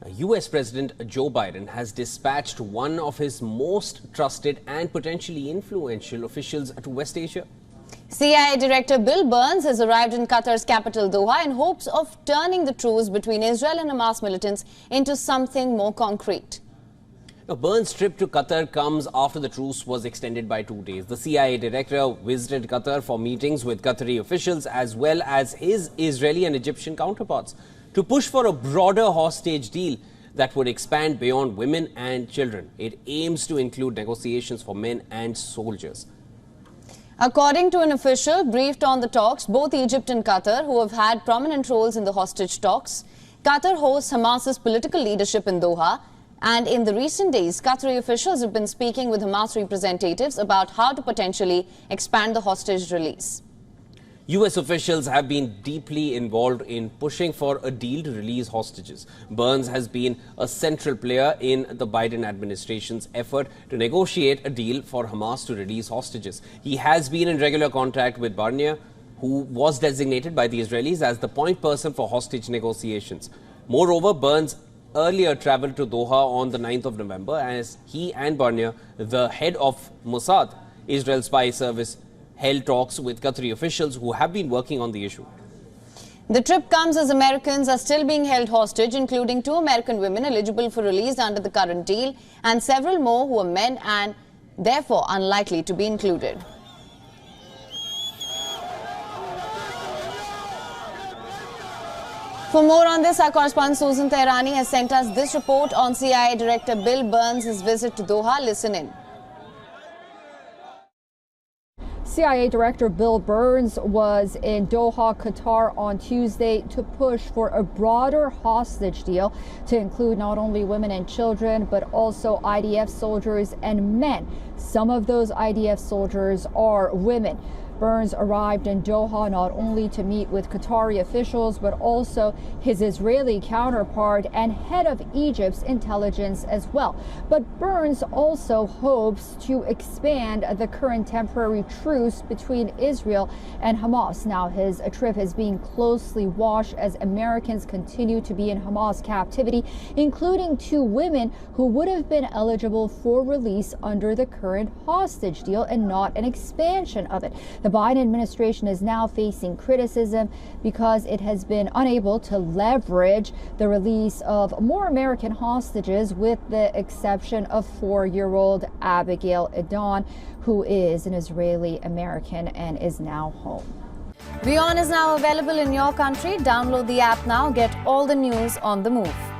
US President Joe Biden has dispatched one of his most trusted and potentially influential officials to West Asia. C.I.A. Director Bill Burns has arrived in Qatar's capital Doha in hopes of turning the truce between Israel and Hamas militants into something more concrete. Now, Burns' trip to Qatar comes after the truce was extended by 2 days. The C.I.A. director visited Qatar for meetings with Qatari officials as well as his Israeli and Egyptian counterparts to push for a broader hostage deal that would expand beyond women and children. It aims to include negotiations for men and soldiers. According to an official briefed on the talks, both Egypt and Qatar, who have had prominent roles in the hostage talks, Qatar hosts Hamas's political leadership in Doha, and in the recent days, Qatari officials have been speaking with Hamas representatives about how to potentially expand the hostage release. US officials have been deeply involved in pushing for a deal to release hostages. Burns has been a central player in the Biden administration's effort to negotiate a deal for Hamas to release hostages. He has been in regular contact with Barnier, who was designated by the Israelis as the point person for hostage negotiations. Moreover, Burns earlier traveled to Doha on the 9th of November as he and Barnier, the head of Mossad, Israel's spy service, held talks with Qatari officials who have been working on the issue. The trip comes as Americans are still being held hostage, including 2 American women eligible for release under the current deal and several more who are men and therefore unlikely to be included. For more on this, our correspondent Susan Tehrani has sent us this report on C.I.A. Director Bill Burns' visit to Doha. Listen in. C.I.A. Director Bill Burns was in Doha, Qatar on Tuesday to push for a broader hostage deal to include not only women and children, but also IDF soldiers and men. Some of those IDF soldiers are women. Burns arrived in Doha not only to meet with Qatari officials, but also his Israeli counterpart and head of Egypt's intelligence as well. But Burns also hopes to expand the current temporary truce between Israel and Hamas. Now, his trip is being closely watched as Americans continue to be in Hamas captivity, including 2 women who would have been eligible for release under the current hostage deal and not an expansion of it. The Biden administration is now facing criticism because it has been unable to leverage the release of more American hostages, with the exception of 4-year-old Abigail Edan, who is an Israeli American and is now home. WION is now available in your country. Download the app now. Get all the news on the move.